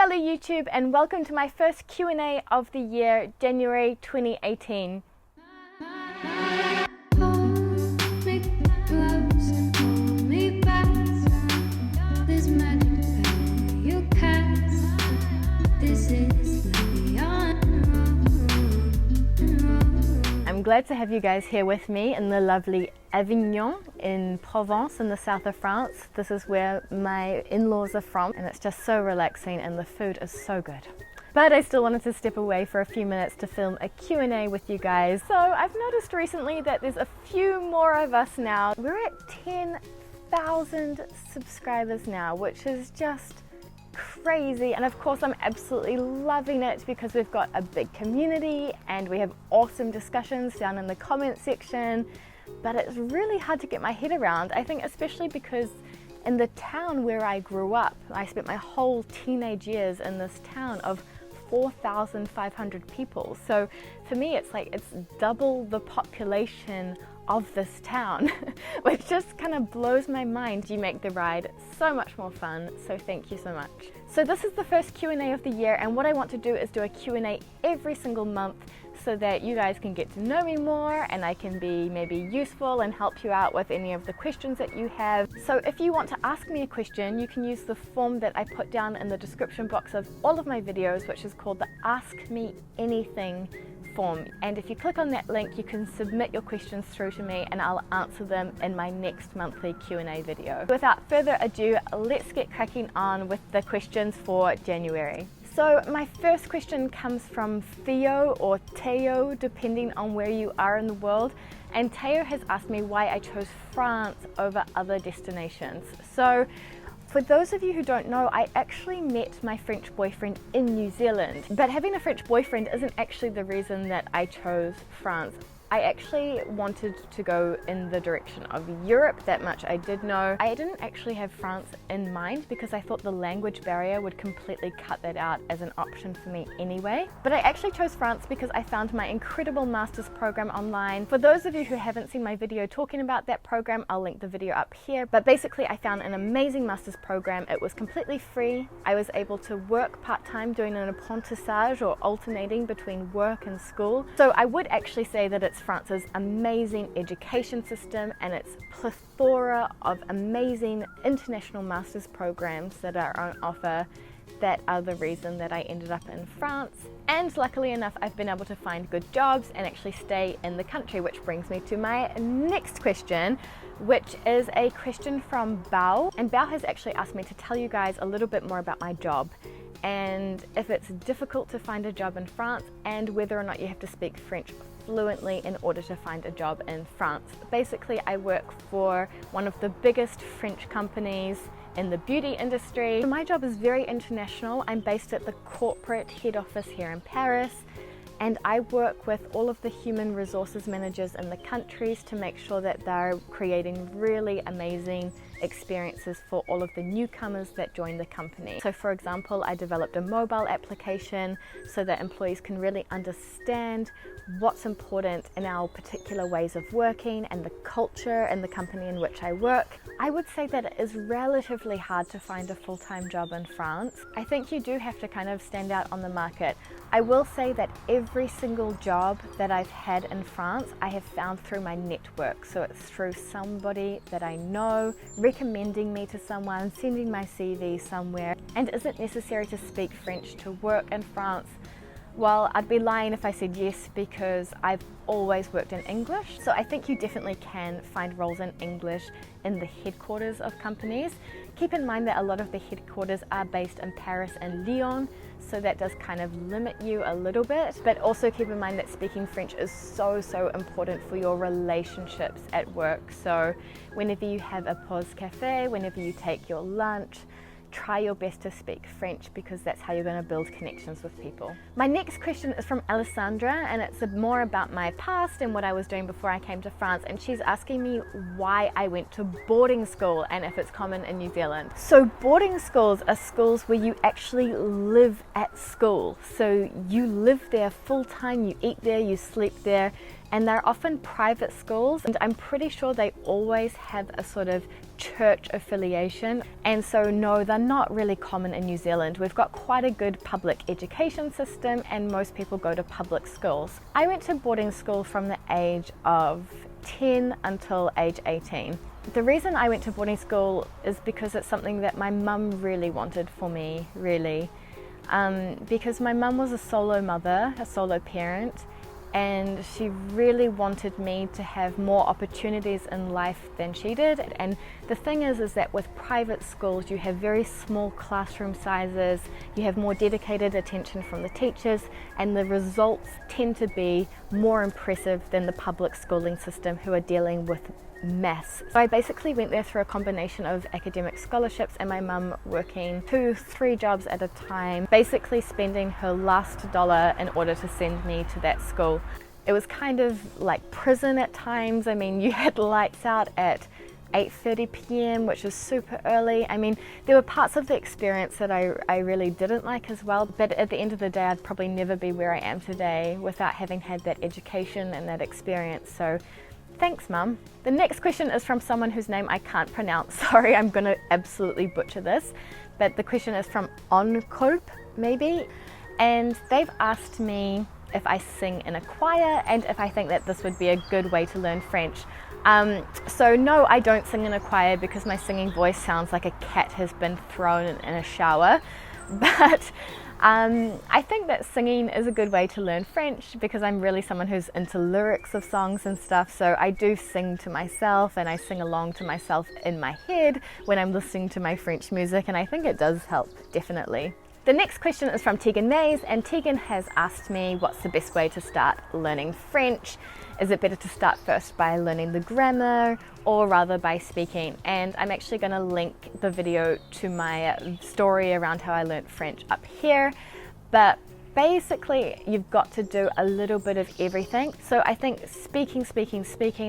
Hello YouTube, and welcome to my first Q&A of the year, January 2018. I'm glad to have you guys here with me in the lovely Avignon in Provence in the south of France. This is where my in-laws are from, and it's just so relaxing and the food is so good. But I still wanted to step away for a few minutes to film a Q&A with you guys. So I've noticed recently that there's a few more of us now. We're at 10,000 subscribers now, which is just crazy, and of course I'm absolutely loving it because we've got a big community and we have awesome discussions down in the comment section, but it's really hard to get my head around. I think especially because in the town where I grew up, I spent my whole teenage years in this town of 4,500 people. So for me it's like it's double the population of this town, which just kind of blows my mind. You make the ride so much more fun, so thank you so much. So this is the first Q&A of the year, and what I want to do is do a Q&A every single month so that you guys can get to know me more and I can be maybe useful and help you out with any of the questions that you have. So if you want to ask me a question, you can use the form that I put down in the description box of all of my videos, which is called the Ask Me Anything form, and if you click on that link you can submit your questions through to me and I'll answer them in my next monthly Q&A video. Without further ado, let's get cracking on with the questions for January. So my first question comes from Theo or Theo, depending on where you are in the world, and Theo has asked me why I chose France over other destinations. So for those of you who don't know, I actually met my French boyfriend in New Zealand, but having a French boyfriend isn't actually the reason that I chose France. I actually wanted to go in the direction of Europe, that much I did know. I didn't actually have France in mind because I thought the language barrier would completely cut that out as an option for me anyway. But I actually chose France because I found my incredible master's program online. For those of you who haven't seen my video talking about that program, I'll link the video up here. But basically I found an amazing master's program. It was completely free. I was able to work part-time doing an apprentissage or alternating between work and school. So I would actually say that it's France's amazing education system and its plethora of amazing international master's programs that are on offer that are the reason that I ended up in France. And luckily enough, I've been able to find good jobs and actually stay in the country, which brings me to my next question, which is a question from Bao. And Bao has actually asked me to tell you guys a little bit more about my job and if it's difficult to find a job in France and whether or not you have to speak French fluently in order to find a job in France. Basically, I work for one of the biggest French companies in the beauty industry. My job is very international. I'm based at the corporate head office here in Paris, and I work with all of the human resources managers in the countries to make sure that they're creating really amazing experiences for all of the newcomers that join the company. So for example, I developed a mobile application so that employees can really understand what's important in our particular ways of working and the culture in the company in which I work. I would say that it is relatively hard to find a full-time job in France. I think you do have to kind of stand out on the market. I will say that every single job that I've had in France, I have found through my network. So it's through somebody that I know, recommending me to someone, sending my CV somewhere. And is it necessary to speak French to work in France? Well, I'd be lying if I said yes, because I've always worked in English. So I think you definitely can find roles in English in the headquarters of companies. Keep in mind that a lot of the headquarters are based in Paris and Lyon, so that does kind of limit you a little bit. But also keep in mind that speaking French is so important for your relationships at work. So whenever you have a pause cafe, whenever you take your lunch, try your best to speak French because that's how you're going to build connections with people. My next question is from Alessandra, and it's more about my past and what I was doing before I came to France, and she's asking me why I went to boarding school and if it's common in New Zealand. So boarding schools are schools where you actually live at school. So you live there full time, you eat there, you sleep there, and they're often private schools, and I'm pretty sure they always have a sort of church affiliation, and so no, they're not really common in New Zealand. We've got quite a good public education system and most people go to public schools. I went to boarding school from the age of 10 until age 18. The reason I went to boarding school is because it's something that my mum really wanted for me, really. Because my mum was a solo mother, a solo parent, and she really wanted me to have more opportunities in life than she did. And the thing is that with private schools you have very small classroom sizes, you have more dedicated attention from the teachers, and the results tend to be more impressive than the public schooling system who are dealing with mess. So I basically went there through a combination of academic scholarships and my mum working 2-3 jobs at a time, basically spending her last dollar in order to send me to that school. It was kind of like prison at times. I mean, you had lights out at 8:30 p.m, which is super early. I mean, there were parts of the experience that I really didn't like as well, but at the end of the day I'd probably never be where I am today without having had that education and that experience. So thanks, Mum. The next question is from someone whose name I can't pronounce. Sorry, I'm gonna absolutely butcher this. But the question is from Onkulp, maybe. And they've asked me if I sing in a choir and if I think that this would be a good way to learn French. So no, I don't sing in a choir because my singing voice sounds like a cat has been thrown in a shower. But I think that singing is a good way to learn French because I'm really someone who's into lyrics of songs and stuff, so I do sing to myself and I sing along to myself in my head when I'm listening to my French music, and I think it does help, definitely. The next question is from Tegan Mays, and Tegan has asked me what's the best way to start learning French. Is it better to start first by learning the grammar or rather by speaking? And I'm actually going to link the video to my story around how I learned French up here. But basically you've got to do a little bit of everything. So I think speaking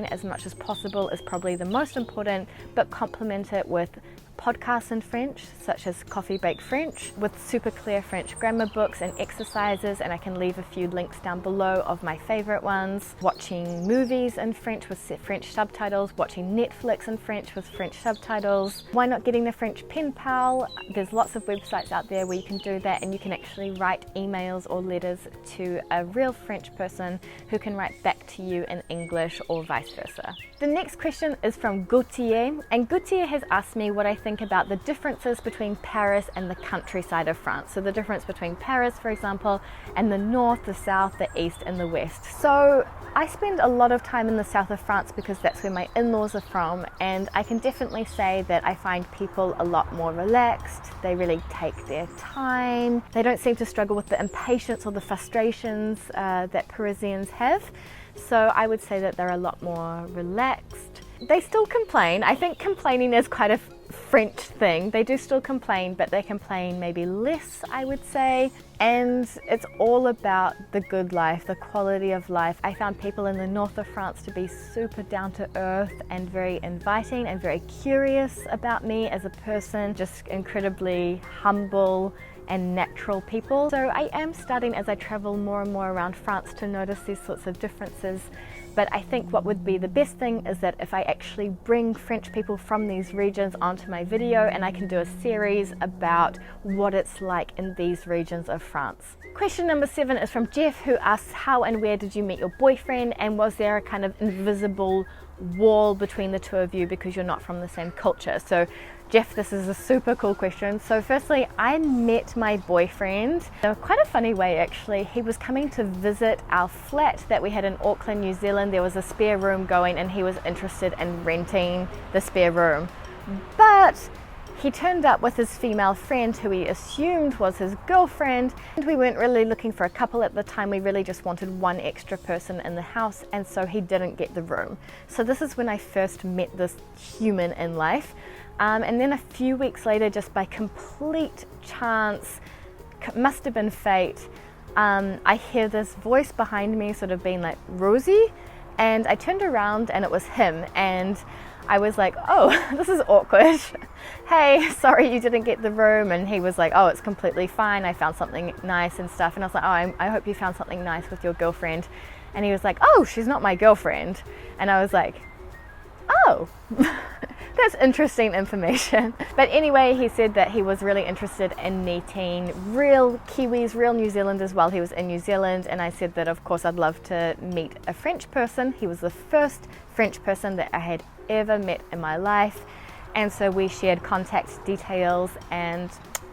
as much as possible is probably the most important, but complement it with podcasts in French, such as Coffee Baked French, with super clear French grammar books and exercises, and I can leave a few links down below of my favorite ones. Watching movies in French with French subtitles, watching Netflix in French with French subtitles. Why not getting the French pen pal? There's lots of websites out there where you can do that, and you can actually write emails or letters to a real French person who can write back to you in English or vice versa. The next question is from Gautier, and Gautier has asked me what I think about the differences between Paris and the countryside of France. So the difference between Paris, for example, and the north, the south, the east, and the west. So I spend a lot of time in the south of France because that's where my in-laws are from, and I can definitely say that I find people a lot more relaxed. They really take their time. They don't seem to struggle with the impatience or the frustrations that Parisians have. So I would say that they're a lot more relaxed. They still complain. I think complaining is quite a French thing. They do still complain, but they complain maybe less, I would say. And it's all about the good life, the quality of life. I found people in the north of France to be super down to earth and very inviting and very curious about me as a person, just incredibly humble and natural people. So I am starting, as I travel more and more around France, to notice these sorts of differences. But I think what would be the best thing is that if I actually bring French people from these regions onto my video, and I can do a series about what it's like in these regions of France. Question number 7 is from Jeff, who asks, how and where did you meet your boyfriend, and was there a kind of invisible wall between the two of you because you're not from the same culture? So Jeff, this is a super cool question. So firstly, I met my boyfriend in quite a funny way actually. He was coming to visit our flat that we had in Auckland, New Zealand. There was a spare room going and he was interested in renting the spare room. But he turned up with his female friend who he assumed was his girlfriend, and we weren't really looking for a couple at the time. We really just wanted one extra person in the house, and so he didn't get the room. So this is when I first met this human in life. And then a few weeks later, just by complete chance, must have been fate, I hear this voice behind me sort of being like, Rosie? And I turned around and it was him, and I was like, oh, this is awkward. Hey, sorry you didn't get the room. And he was like, oh, it's completely fine. I found something nice and stuff. And I was like, oh, I hope you found something nice with your girlfriend. And he was like, oh, she's not my girlfriend. And I was like, oh. that's interesting information. But anyway, he said that he was really interested in meeting real Kiwis, real New Zealanders while he was in New Zealand, and I said that of course I'd love to meet a French person. He was the first French person that I had ever met in my life, and so we shared contact details, and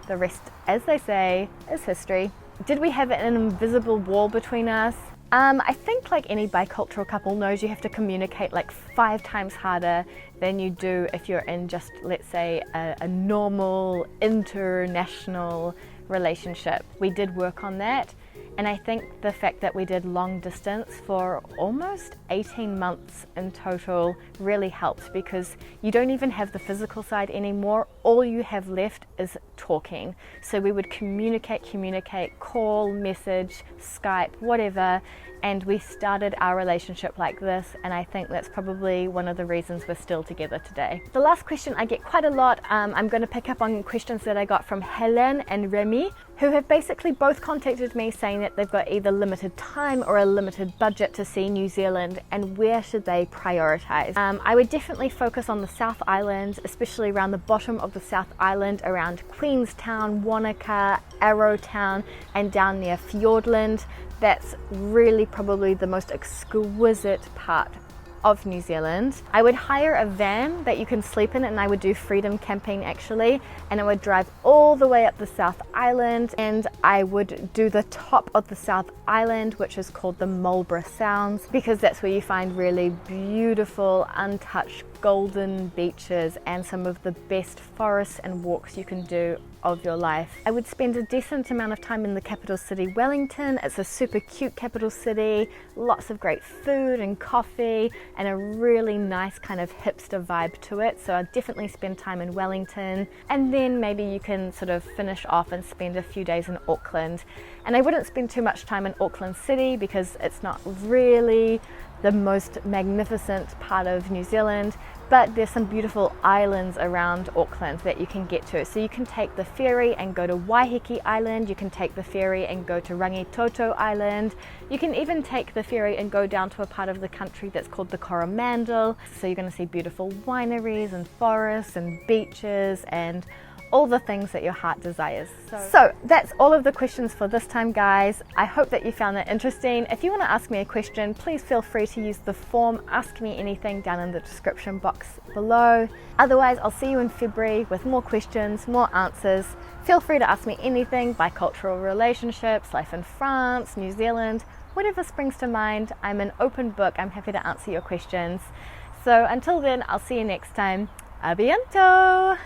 the rest, as they say, is history. Did we have an invisible wall between us? I think like any bicultural couple knows, you have to communicate like 5 times harder than you do if you're in just, let's say, a normal international relationship. We did work on that, and I think the fact that we did long distance for almost 18 months in total really helped, because you don't even have the physical side anymore. All you have left is talking. So we would communicate, call, message, Skype, whatever, and we started our relationship like this, and I think that's probably one of the reasons we're still together today. The last question I get quite a lot, I'm going to pick up on questions that I got from Helen and Remy, who have basically both contacted me saying that they've got either limited time or a limited budget to see New Zealand, and where should they prioritize. I would definitely focus on the South Island, especially around the bottom of the South Island, around Queenstown, Wanaka, Arrowtown, and down near Fiordland. That's really probably the most exquisite part of New Zealand. I would hire a van that you can sleep in, and I would do freedom camping actually, and I would drive all the way up the South Island, and I would do the top of the South Island, which is called the Marlborough Sounds, because that's where you find really beautiful, untouched golden beaches and some of the best forests and walks you can do of your life. I would spend a decent amount of time in the capital city, Wellington. It's a super cute capital city, lots of great food and coffee, and a really nice kind of hipster vibe to it. So I'd definitely spend time in Wellington, and then maybe you can sort of finish off and spend a few days in Auckland. And I wouldn't spend too much time in Auckland City because it's not really the most magnificent part of New Zealand, but there's some beautiful islands around Auckland that you can get to. So you can take the ferry and go to Waiheke Island, you can take the ferry and go to Rangitoto Island, you can even take the ferry and go down to a part of the country that's called the Coromandel. So you're going to see beautiful wineries and forests and beaches and all the things that your heart desires. So that's all of the questions for this time, guys. I hope that you found that interesting. If you want to ask me a question, please feel free to use the form Ask Me Anything down in the description box below. Otherwise, I'll see you in February with more questions, more answers. Feel free to ask me anything, bicultural relationships, life in France, New Zealand, whatever springs to mind. I'm an open book. I'm happy to answer your questions. So until then, I'll see you next time. A bientôt!